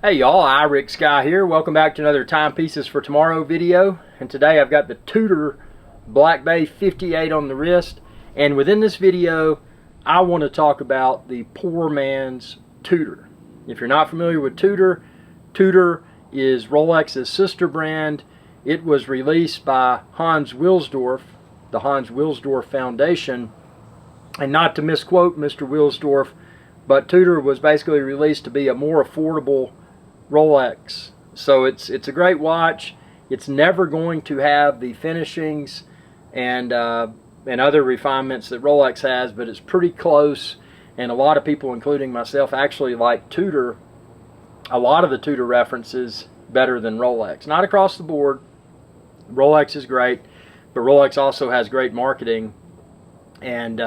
Hey y'all, Rick Sky here. Welcome back to another Timepieces for Tomorrow video. And today I've got the Tudor Black Bay 58 on the wrist. And within this video, I want to talk about the poor man's Tudor. If you're not familiar with Tudor, Tudor is Rolex's sister brand. It was released by Hans Wilsdorf, the Hans Wilsdorf Foundation. And not to misquote Mr. Wilsdorf, but Tudor was basically released to be a more affordable Rolex. So it's a great watch. It's never going to have the finishings and other refinements that Rolex has, but it's pretty close. And a lot of people, including myself, actually like Tudor, a lot of the Tudor references, better than Rolex. Not across the board. Rolex is great, but Rolex also has great marketing, and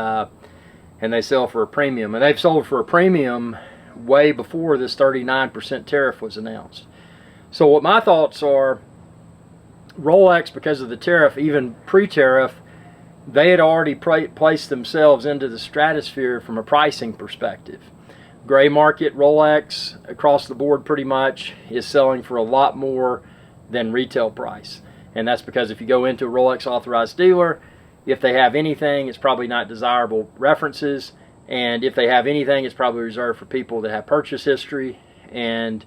they sell for a premium. And they've sold for a premium way before this 39% tariff was announced. So what my thoughts are, Rolex, because of the tariff, even pre-tariff, they had already placed themselves into the stratosphere from a pricing perspective. Gray market Rolex across the board pretty much is selling for a lot more than retail price. And that's because if you go into a Rolex authorized dealer, if they have anything, it's probably not desirable references. And if they have anything, it's probably reserved for people that have purchase history. And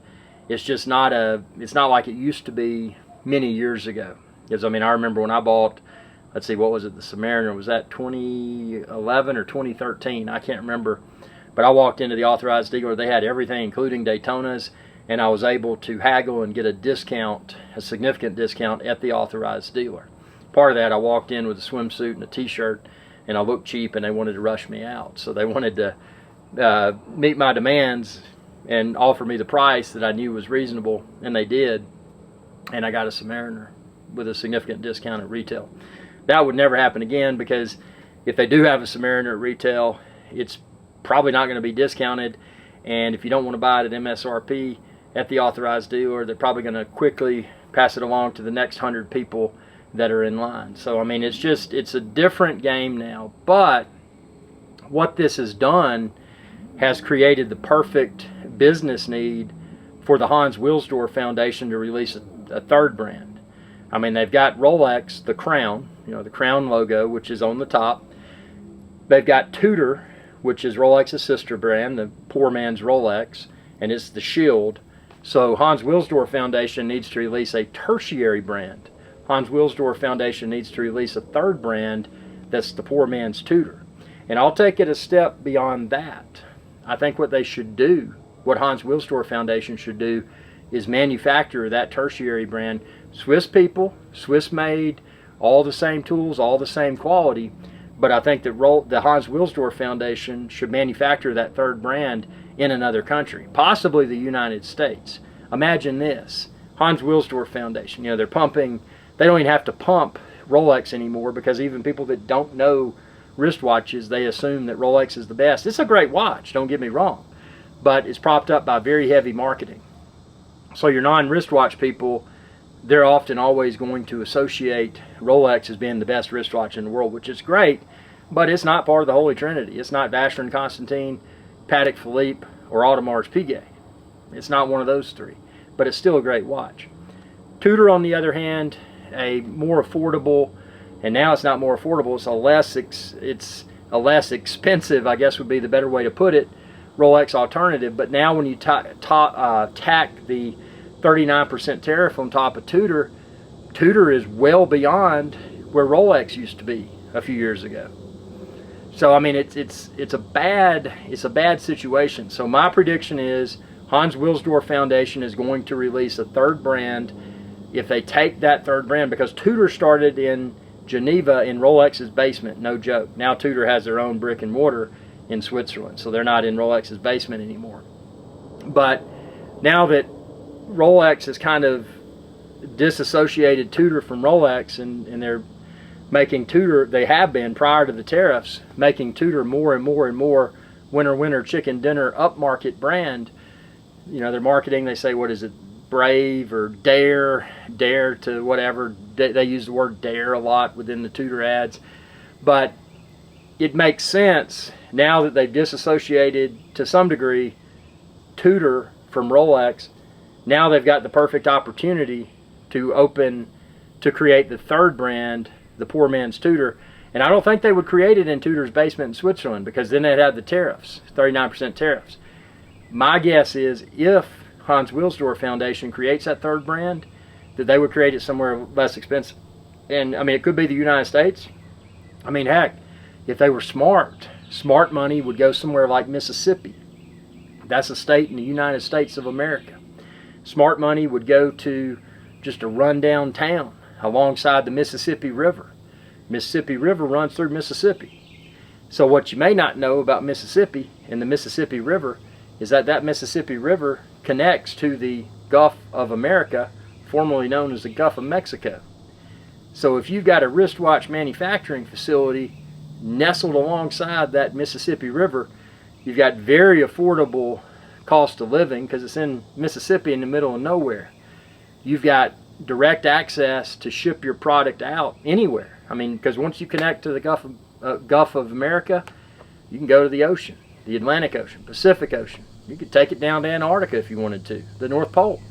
it's just not it's not like it used to be many years ago. Because I mean, I remember when I bought, let's see, what was it, the Submariner? Was that 2011 or 2013? I can't remember. But I walked into the authorized dealer. They had everything, including Daytonas. And I was able to haggle and get a discount, a significant discount at the authorized dealer. Part of that, I walked in with a swimsuit and a t-shirt, and I looked cheap, and they wanted to rush me out. So they wanted to meet my demands and offer me the price that I knew was reasonable, and they did. And I got a Submariner with a significant discount at retail. That would never happen again, because if they do have a Submariner at retail, it's probably not going to be discounted. And if you don't want to buy it at MSRP at the authorized dealer, they're probably going to quickly pass it along to the next 100 people that are in line. So I mean, it's a different game now. But what this has done has created the perfect business need for the Hans Wilsdorf Foundation to release a third brand. I mean, they've got Rolex, the crown, the crown logo, which is on the top. They've got Tudor, which is Rolex's sister brand, the poor man's Rolex, and it's the shield. So Hans Wilsdorf Foundation needs to release a tertiary brand. Hans Wilsdorf Foundation needs to release a third brand that's the poor man's Tudor. And I'll take it a step beyond that. I think what they should do, what Hans Wilsdorf Foundation should do, is manufacture that tertiary brand. Swiss people, Swiss made, all the same tools, all the same quality. But I think that the Hans Wilsdorf Foundation should manufacture that third brand in another country, possibly the United States. Imagine this, Hans Wilsdorf Foundation, they're pumping, they don't even have to pump Rolex anymore, because even people that don't know wristwatches, they assume that Rolex is the best. It's a great watch, don't get me wrong, but it's propped up by very heavy marketing. So your non-wristwatch people, they're often always going to associate Rolex as being the best wristwatch in the world, which is great, but it's not part of the Holy Trinity. It's not Vacheron Constantin, Patek Philippe, or Audemars Piguet. It's not one of those three, but it's still a great watch. Tudor, on the other hand, a more affordable, and now it's not more affordable, it's a less expensive, I guess would be the better way to put it, Rolex alternative. But now when you tack the 39% tariff on top of Tudor, Tudor is well beyond where Rolex used to be a few years ago. So I mean, it's a bad situation. So my prediction is Hans Wilsdorf Foundation is going to release a third brand. If they take that third brand, because Tudor started in Geneva in Rolex's basement, no joke. Now Tudor has their own brick and mortar in Switzerland, so they're not in Rolex's basement anymore. But now that Rolex has kind of disassociated Tudor from Rolex, and they're making Tudor, they have been prior to the tariffs, making Tudor more and more and more winner chicken dinner upmarket brand. They're marketing, they say, what is it, brave or dare to whatever. They use the word dare a lot within the Tudor ads. But it makes sense now that they've disassociated to some degree Tudor from Rolex. Now they've got the perfect opportunity to create the third brand, the poor man's Tudor. And I don't think they would create it in Tudor's basement in Switzerland, because then they'd have the tariffs, 39% tariffs. My guess is if Hans Wilsdorf Foundation creates that third brand, that they would create it somewhere less expensive. And I mean, it could be the United States. I mean, heck, if they were smart money would go somewhere like Mississippi. That's a state in the United States of America. Smart money would go to just a rundown town alongside the Mississippi River. Mississippi River runs through Mississippi. So what you may not know about Mississippi and the Mississippi River is that Mississippi River connects to the Gulf of America, formerly known as the Gulf of Mexico. So if you've got a wristwatch manufacturing facility nestled alongside that Mississippi River, you've got very affordable cost of living because it's in Mississippi in the middle of nowhere. You've got direct access to ship your product out anywhere. I mean, because once you connect to the Gulf of America, you can go to the ocean, the Atlantic Ocean, Pacific Ocean. You could take it down to Antarctica if you wanted to, the North Pole.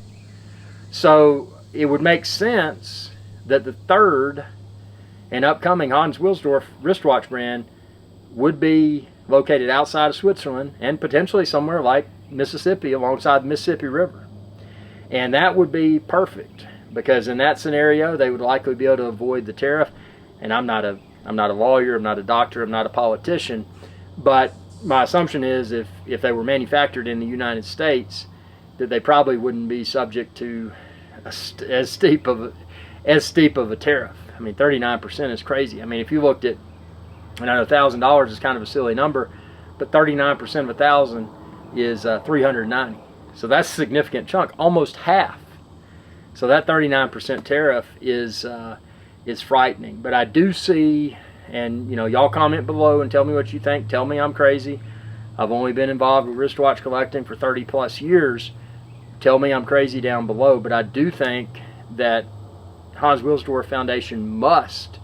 So it would make sense that the third and upcoming Hans Wilsdorf wristwatch brand would be located outside of Switzerland and potentially somewhere like Mississippi alongside the Mississippi River. And that would be perfect, because in that scenario they would likely be able to avoid the tariff. And I'm not a lawyer, I'm not a doctor, I'm not a politician, but my assumption is if they were manufactured in the United States, that they probably wouldn't be subject to as steep of a tariff. I mean, 39% is crazy. I mean, if you looked at, and I know $1,000 is kind of a silly number, but 39% of 1,000 is 390. So that's a significant chunk, almost half. So that 39% tariff is frightening. But I do see, and you know, y'all comment below and tell me what you think. Tell me I'm crazy. I've only been involved with wristwatch collecting for 30 plus years. Tell me I'm crazy down below. But I do think that Hans Wilsdorf Foundation must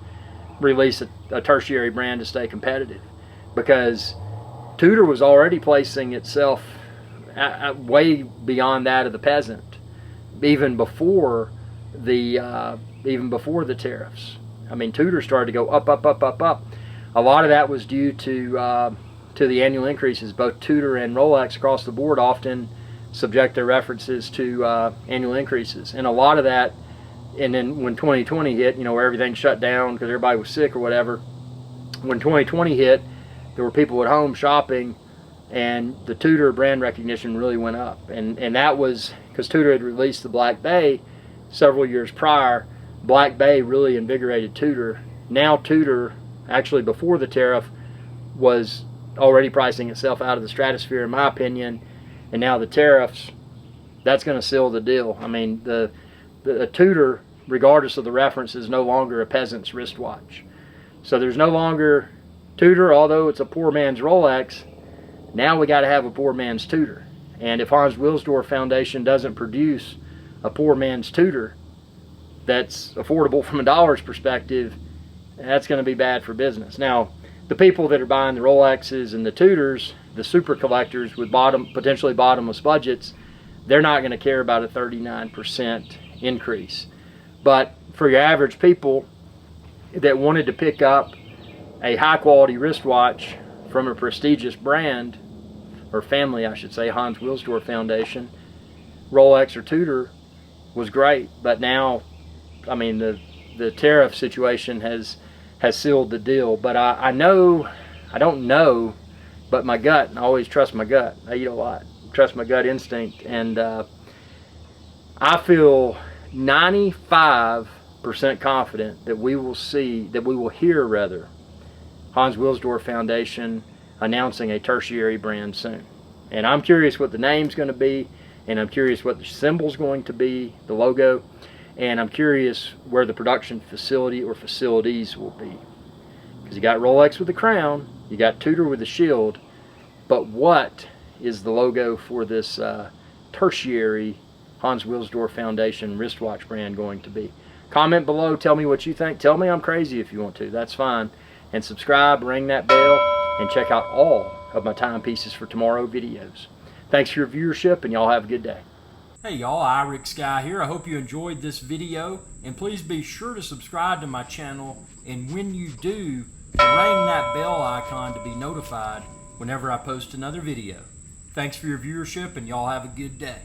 release a tertiary brand to stay competitive, because Tudor was already placing itself way beyond that of the peasant, even before the tariffs. I mean, Tudor started to go up, up, up, up, up. A lot of that was due to the annual increases. Both Tudor and Rolex across the board often subject their references to annual increases, and a lot of that. And then when 2020 hit, you know, where everything shut down because everybody was sick or whatever, when 2020 hit, there were people at home shopping, and the Tudor brand recognition really went up. And that was because Tudor had released the Black Bay several years prior. Black Bay really invigorated Tudor. Now Tudor, actually before the tariff, was already pricing itself out of the stratosphere, in my opinion. And now the tariffs, that's going to seal the deal. I mean, the Tudor, regardless of the reference, is no longer a peasant's wristwatch. So there's no longer Tudor, although it's a poor man's Rolex. Now we got to have a poor man's Tudor. And if Hans Wilsdorf Foundation doesn't produce a poor man's Tudor that's affordable from a dollar's perspective, that's going to be bad for business. Now, the people that are buying the Rolexes and the Tudors, the super collectors with potentially bottomless budgets, they're not going to care about a 39% increase. But for your average people that wanted to pick up a high quality wristwatch from a prestigious brand, or family I should say, Hans Wilsdorf Foundation, Rolex or Tudor was great. But now, I mean, the tariff situation has sealed the deal. But I don't know, but my gut, and I always trust my gut. I eat a lot. Trust my gut instinct, and I feel 95% confident that we will hear Hans Wilsdorf Foundation announcing a tertiary brand soon. And I'm curious what the name's going to be, and I'm curious what the symbol's going to be, the logo, and I'm curious where the production facility or facilities will be. Because you got Rolex with the crown, you got Tudor with the shield, but what is the logo for this tertiary Hans Wilsdorf Foundation wristwatch brand going to be? Comment below, tell me what you think. Tell me I'm crazy if you want to, that's fine. And subscribe, ring that bell, and check out all of my timepieces for tomorrow videos. Thanks for your viewership, and y'all have a good day. Hey y'all, Iric Sky here. I hope you enjoyed this video, and please be sure to subscribe to my channel, and when you do, ring that bell icon to be notified whenever I post another video. Thanks for your viewership, and y'all have a good day.